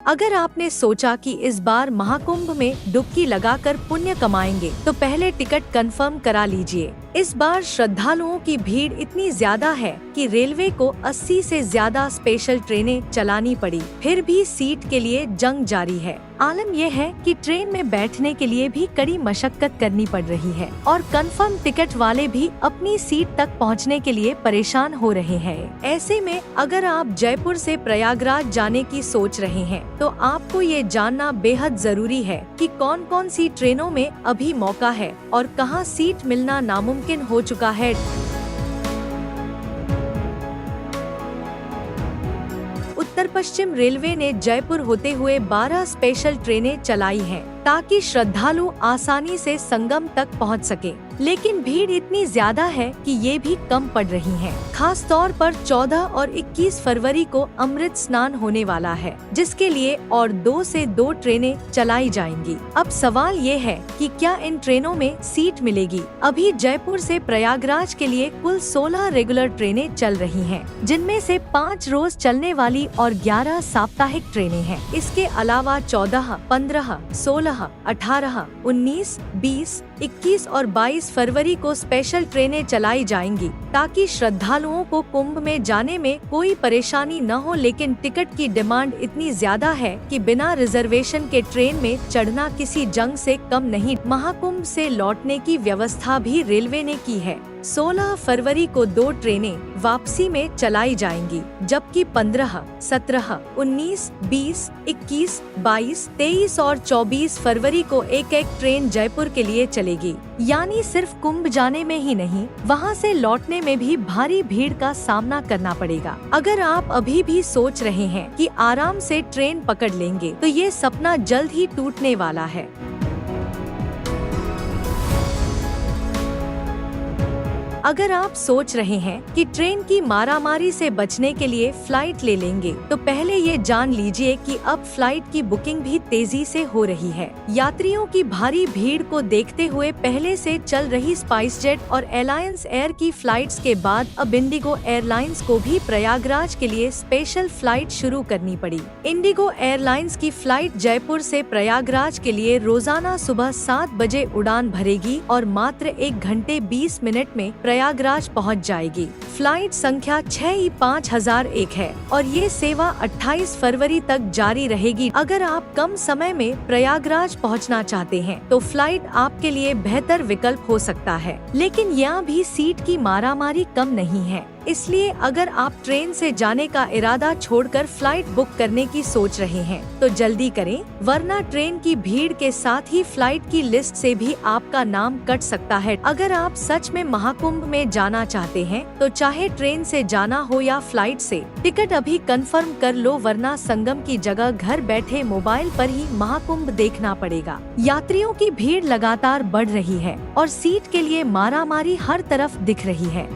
अगर आपने सोचा कि इस बार महाकुंभ में डुबकी लगाकर पुण्य कमाएंगे, तो पहले टिकट कंफर्म करा लीजिए। इस बार श्रद्धालुओं की भीड़ इतनी ज्यादा है कि रेलवे को 80 से ज्यादा स्पेशल ट्रेनें चलानी पड़ी, फिर भी सीट के लिए जंग जारी है। आलम यह है कि ट्रेन में बैठने के लिए भी कड़ी मशक्कत करनी पड़ रही है और कंफर्म टिकट वाले भी अपनी सीट तक पहुंचने के लिए परेशान हो रहे हैं। ऐसे में अगर आप जयपुर से प्रयागराज जाने की सोच रहे हैं, तो आपको ये जानना बेहद जरूरी है कि कौन कौन सी ट्रेनों में अभी मौका है और कहां सीट मिलना नामुमकिन हो चुका है। उत्तर पश्चिम रेलवे ने जयपुर होते हुए 12 स्पेशल ट्रेनें चलाई हैं, ताकि श्रद्धालु आसानी से संगम तक पहुंच सके। लेकिन भीड़ इतनी ज्यादा है कि ये भी कम पड़ रही हैं। खास तौर पर 14 और 21 फरवरी को अमृत स्नान होने वाला है, जिसके लिए और 2 से 2 ट्रेनें चलाई जाएंगी। अब सवाल ये है कि क्या इन ट्रेनों में सीट मिलेगी। अभी जयपुर से प्रयागराज के लिए कुल 16 रेगुलर ट्रेनें चल रही हैं, जिनमें से 5 रोज चलने वाली और 11 साप्ताहिक ट्रेनें हैं। इसके अलावा 14, 15, 16, 18, 19, 20, 21 और 22 फरवरी को स्पेशल ट्रेनें चलाई जाएंगी, ताकि श्रद्धालुओं को कुंभ में जाने में कोई परेशानी न हो। लेकिन टिकट की डिमांड इतनी ज्यादा है कि बिना रिजर्वेशन के ट्रेन में चढ़ना किसी जंग से कम नहीं। महाकुंभ से लौटने की व्यवस्था भी रेलवे ने की है। 16 फरवरी को 2 ट्रेनें वापसी में चलाई जाएंगी, जबकि 15, 17, 19, 20, 21, 22, 23 और 24 फरवरी को एक ट्रेन जयपुर के लिए चलेगी। यानी सिर्फ कुंभ जाने में ही नहीं, वहां से लौटने में भी भारी भीड़ का सामना करना पड़ेगा। अगर आप अभी भी सोच रहे हैं कि आराम से ट्रेन पकड़ लेंगे, तो ये सपना जल्द ही टूटने वाला है। अगर आप सोच रहे हैं कि ट्रेन की मारामारी से बचने के लिए फ्लाइट ले लेंगे, तो पहले ये जान लीजिए कि अब फ्लाइट की बुकिंग भी तेजी से हो रही है। यात्रियों की भारी भीड़ को देखते हुए पहले से चल रही स्पाइसजेट और एलायंस एयर की फ्लाइट्स के बाद अब इंडिगो एयरलाइंस को भी प्रयागराज के लिए स्पेशल फ्लाइट शुरू करनी पड़ी। इंडिगो एयरलाइंस की फ्लाइट जयपुर से प्रयागराज के लिए रोजाना सुबह 7 बजे उड़ान भरेगी और मात्र 1 घंटे 20 मिनट में प्रयागराज पहुंच जाएगी। फ्लाइट संख्या 6E5001 है और ये सेवा 28 फरवरी तक जारी रहेगी। अगर आप कम समय में प्रयागराज पहुंचना चाहते हैं, तो फ्लाइट आपके लिए बेहतर विकल्प हो सकता है। लेकिन यहाँ भी सीट की मारामारी कम नहीं है, इसलिए अगर आप ट्रेन से जाने का इरादा छोड़कर फ्लाइट बुक करने की सोच रहे हैं, तो जल्दी करें, वरना ट्रेन की भीड़ के साथ ही फ्लाइट की लिस्ट से भी आपका नाम कट सकता है। अगर आप सच में महाकुंभ में जाना चाहते हैं, तो चाहे ट्रेन से जाना हो या फ्लाइट से, टिकट अभी कंफर्म कर लो, वरना संगम की जगह घर बैठे मोबाइल पर ही महाकुंभ देखना पड़ेगा। यात्रियों की भीड़ लगातार बढ़ रही है और सीट के लिए मारामारी हर तरफ दिख रही है।